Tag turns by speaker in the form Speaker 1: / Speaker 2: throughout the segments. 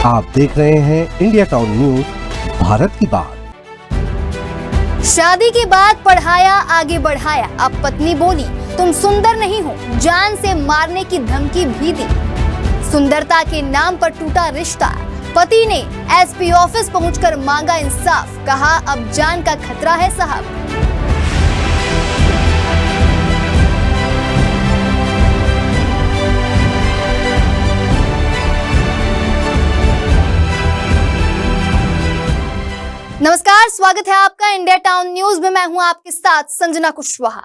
Speaker 1: आप देख रहे हैं इंडिया टाउन न्यूज, भारत की बात।
Speaker 2: शादी के बाद पढ़ाया, आगे बढ़ाया। अब पत्नी बोली तुम सुंदर नहीं हो, जान से मारने की धमकी भी दी। सुंदरता के नाम पर टूटा रिश्ता। पति ने एसपी ऑफिस पहुंचकर मांगा इंसाफ, कहा अब जान का खतरा है साहब। नमस्कार, स्वागत है आपका इंडिया टाउन न्यूज में। मैं हूं आपके साथ संजना कुशवाहा।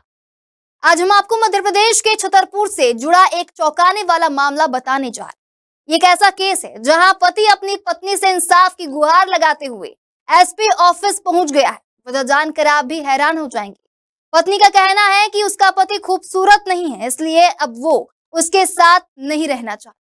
Speaker 2: आज हम आपको मध्य प्रदेश के छतरपुर से जुड़ा एक चौंकाने वाला मामला बताने जा रहे हैं। ये एक ऐसा केस है जहां पति अपनी पत्नी से इंसाफ की गुहार लगाते हुए एसपी ऑफिस पहुंच गया है। वजह जानकर आप भी हैरान हो जाएंगे। पत्नी का कहना है कि उसका पति खूबसूरत नहीं है, इसलिए अब वो उसके साथ नहीं रहना चाहती।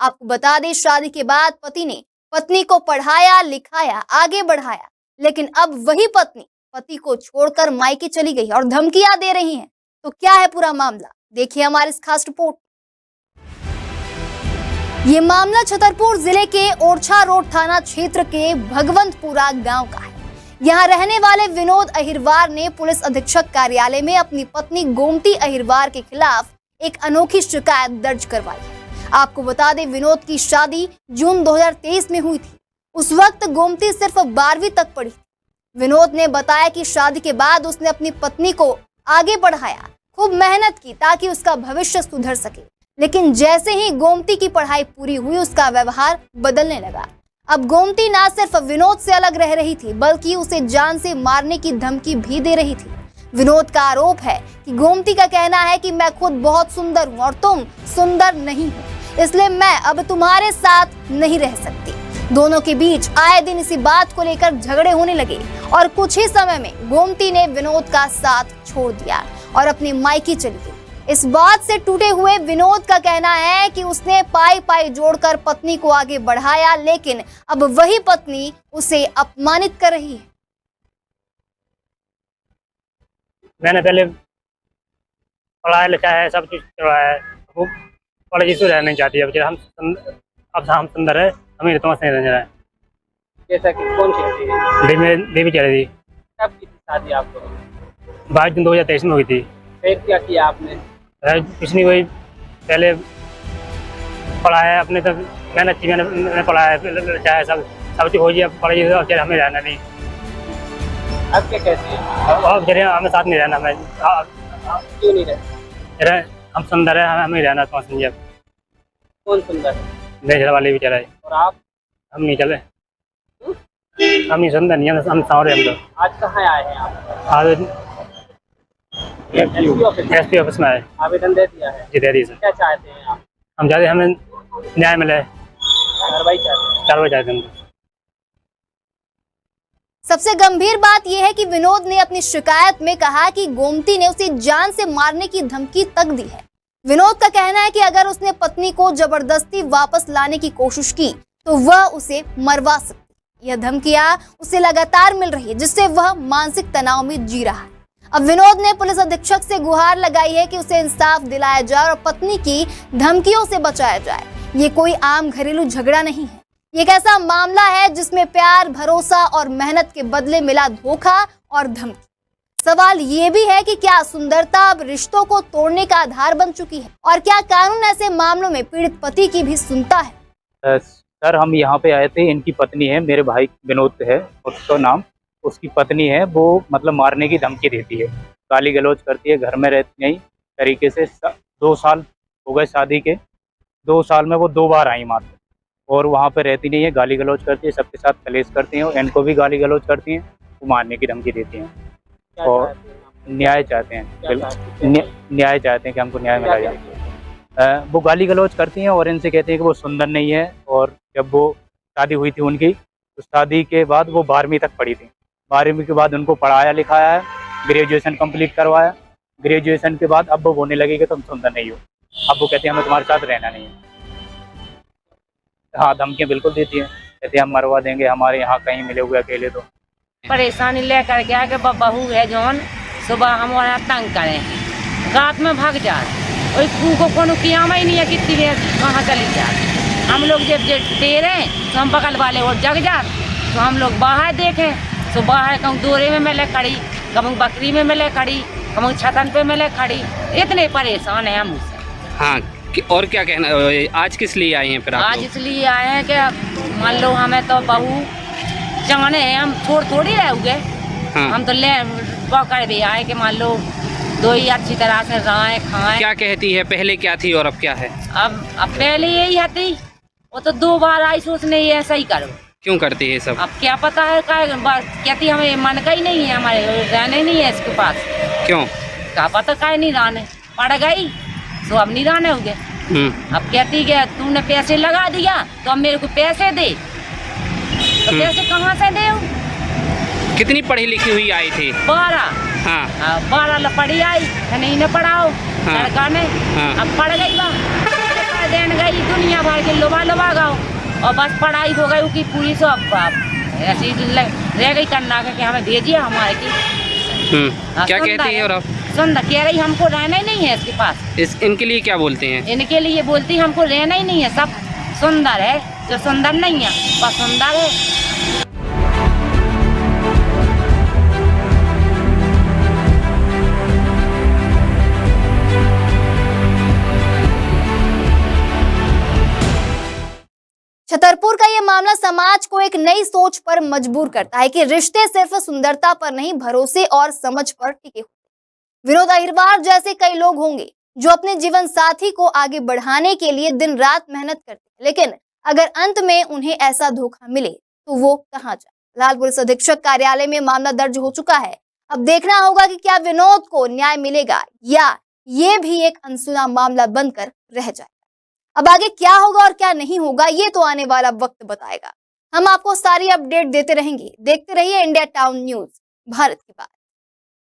Speaker 2: आपको बता दें, शादी के बाद पति ने पत्नी को पढ़ाया, लिखाया, आगे बढ़ाया, लेकिन अब वही पत्नी पति को छोड़कर मायके चली गई और धमकियां दे रही हैं। तो क्या है पूरा मामला, देखिए हमारी इस खास रिपोर्ट। ये मामला छतरपुर जिले के ओरछा रोड थाना क्षेत्र के भगवंतपुरा गांव का है। यहाँ रहने वाले विनोद अहिरवार ने पुलिस अधीक्षक कार्यालय में अपनी पत्नी गोमती अहिरवार के खिलाफ एक अनोखी शिकायत दर्ज करवाई है। आपको बता दें, विनोद की शादी जून 2023 में हुई थी। उस वक्त गोमती सिर्फ 12वीं तक पढ़ी। विनोद ने बताया कि शादी के बाद उसने अपनी पत्नी को आगे बढ़ाया, खूब मेहनत की ताकि उसका भविष्य सुधर सके। लेकिन जैसे ही गोमती की पढ़ाई पूरी हुई, उसका व्यवहार बदलने लगा। अब गोमती ना सिर्फ विनोद से अलग रह रही थी, बल्कि उसे जान से मारने की धमकी भी दे रही थी। विनोद का आरोप है कि गोमती का कहना है कि मैं खुद बहुत सुंदर हूँ और तुम सुंदर नहीं हो, इसलिए मैं अब तुम्हारे साथ नहीं रह सकती। दोनों के बीच आए दिन इसी बात को लेकर झगड़े होने लगे और कुछ ही समय में गोमती ने विनोद का साथ छोड़ दिया और अपनी मायके चली गई। इस बात से टूटे हुए विनोद का कहना है कि उसने पाई जोड़कर पत्नी को आगे बढ़ाया, लेकिन अब वही पत्नी उसे अपमानित कर रही है।
Speaker 3: मैंने पहले पढ़ाया लिखा है, सब कुछ करवाया है, वो कॉलेज से रहना नहीं चाहती। अब हम सुंदर है, हमें तो नहीं रहना है।
Speaker 4: जैसा कि कौन सी
Speaker 3: देवी चल रही थी।
Speaker 4: कब की शादी आपको?
Speaker 3: 22 जून 2023 में हुई थी।
Speaker 4: फिर क्या किया आपने?
Speaker 3: कुछ नहीं, वही पहले पढ़ाया, अपने तक मेहनत की, मैंने पढ़ाया, चाहे सब चीज़ हो गई। अब कॉलेज हमें रहना नहीं।
Speaker 4: अब क्या कहते हैं?
Speaker 3: अब चलिए हमें साथ नहीं रहना। मैं
Speaker 4: क्यों नहीं रहते?
Speaker 3: हम सुंदर है, हमें रहना तो समझिए।
Speaker 4: कौन सुंदर है?
Speaker 3: देश वाले भी चले
Speaker 4: और आप?
Speaker 3: हम नहीं चले। हम नहीं सुंदर नहीं, हम सावरे। हम लोग
Speaker 4: आज कहाँ आए हैं आप?
Speaker 3: आज
Speaker 4: एसपी
Speaker 3: ऑफिस में आए।
Speaker 4: आवेदन दे दिया है?
Speaker 3: जी दे दी सर।
Speaker 4: क्या चाहते हैं आप?
Speaker 3: हम चाहते हमें न्याय मिले,
Speaker 4: कार्रवाई चाहते हैं?
Speaker 3: कार्रवाई चाहते हैं।
Speaker 2: सबसे गंभीर बात यह है कि विनोद ने अपनी शिकायत में कहा कि गोमती ने उसे जान से मारने की धमकी तक दी है। विनोद का कहना है कि अगर उसने पत्नी को जबरदस्ती वापस लाने की कोशिश की तो वह उसे मरवा सकती। यह धमकियां उसे लगातार मिल रही है, जिससे वह मानसिक तनाव में जी रहा है। अब विनोद ने पुलिस अधीक्षक से गुहार लगाई है कि उसे इंसाफ दिलाया जाए और पत्नी की धमकियों से बचाया जाए। ये कोई आम घरेलू झगड़ा नहीं है, ये एक ऐसा मामला है जिसमें प्यार, भरोसा और मेहनत के बदले मिला धोखा और धमकी। सवाल ये भी है कि क्या सुंदरता अब रिश्तों को तोड़ने का आधार बन चुकी है, और क्या कानून ऐसे मामलों में पीड़ित पति की भी सुनता है?
Speaker 5: सर, हम यहाँ पे आए थे। इनकी पत्नी है, मेरे भाई विनोद है उसका नाम, उसकी पत्नी है। वो मतलब मारने की धमकी देती है, गाली गलौज करती है, घर में रहती नहीं तरीके से। 2 साल हो गए शादी के। 2 साल में वो 2 बार आई मात्र, और वहाँ पे रहती नहीं है, गाली गलौज करती है, सबके साथ कलेश करती हैं, इनको भी गाली गलौज करती हैं, वो मारने की धमकी देती हैं। और न्याय चाहते हैं, न्याय चाहते हैं कि हमको न्याय मिला जाए। वो गाली गलौज करती हैं और इनसे कहते हैं कि वो सुंदर नहीं है। और जब वो शादी हुई थी उनकी, तो शादी के बाद वो 12वीं तक पढ़ी थी। 12वीं के बाद उनको पढ़ाया लिखाया है, ग्रेजुएशन कंप्लीट करवाया। ग्रेजुएशन के बाद अब वो बोलने लगी कि तुम सुंदर नहीं हो। अब वो कहते हैं हमें तुम्हारे साथ रहना नहीं है। हाँ, धमकियाँ बिल्कुल देती हैं, कहते हैं हम मरवा देंगे, हमारे यहाँ कहीं मिले हुए अकेले। तो
Speaker 6: परेशानी लेकर गया कि बहू है जौन सुबह हमारा तंग करे, रात में भाग जाए, और को किया ही नहीं है, कितनी देर कहाँ चली जाए। हम लोग जब दे रहे हैं तो हम बगल वाले और जग जा, तो हम लोग बाहर देखें तो बाहर कहूँ दोरे में मिले खड़ी, कहूँ बकरी में मिले खड़ी, कहूँ छतन पे मिले खड़ी। इतने परेशान हैं हम उससे।
Speaker 7: हाँ, और क्या कहना, आज किस लिए आए हैं फिर आप
Speaker 6: आज
Speaker 7: लोग?
Speaker 6: इसलिए आए हैं कि मान लो हमें तो बहू चाहने हैं, हम छोड़ थोड़ी रहोगे।
Speaker 7: हाँ।
Speaker 6: हम तो ले कर भी आए कि मान लो दो ही अच्छी तरह से रहें खाएं।
Speaker 7: क्या कहती है, पहले क्या थी और अब क्या है?
Speaker 6: अब पहले यही हती, वो तो 2 बार आई सोचने ये ऐसा ही करो।
Speaker 7: क्यों करती है सब?
Speaker 6: अब क्या पता है कहती हमें मन का ही नहीं है, हमारे रहने नहीं है इसके पास।
Speaker 7: क्यों?
Speaker 6: क्या पता काय नहीं रहने, पड़ गई तो अब नहीं रहने हो गए। अब कहती कि तूने पैसे लगा दिया तो अब मेरे को पैसे दे, तो पैसे कहाँ से दे?
Speaker 7: कितनी पढ़ी लिखी हुई आई थी?
Speaker 6: 12।
Speaker 7: हाँ।
Speaker 6: 12 पढ़ी आई, नहीं न पढ़ाओ
Speaker 7: हाँ।
Speaker 6: लड़का ने।
Speaker 7: हाँ।
Speaker 6: अब पढ़ गई बा, देन गई दुनिया भर के लोबा गाओ, और बस पढ़ाई हो गई उसकी पूरी। सो अब ऐसी रह गई करना कि हमें भेजिए हमारे की।
Speaker 7: क्या कहती है और अब?
Speaker 6: सुंदर कह रही हमको रहना ही नहीं है इसके पास।
Speaker 7: इनके लिए क्या बोलते हैं?
Speaker 6: इनके लिए बोलती हमको रहना ही नहीं है, सब सुंदर है, जो सुंदर नहीं है वह सुंदर है।
Speaker 2: छतरपुर का ये मामला समाज को एक नई सोच पर मजबूर करता है कि रिश्ते सिर्फ सुंदरता पर नहीं, भरोसे और समझ पर टिके होते। विनोद अहिरवार जैसे कई लोग होंगे जो अपने जीवन साथी को आगे बढ़ाने के लिए दिन रात मेहनत करते हैं, लेकिन अगर अंत में उन्हें ऐसा धोखा मिले तो वो कहां जाए। फिलहाल पुलिस अधीक्षक कार्यालय में मामला दर्ज हो चुका है। अब देखना होगा कि क्या विनोद को न्याय मिलेगा या ये भी एक अनसुना मामला बनकर रह जाए। अब आगे क्या होगा और क्या नहीं होगा ये तो आने वाला वक्त बताएगा। हम आपको सारी अपडेट देते रहेंगे। देखते रहिए इंडिया टाउन न्यूज, भारत की बात।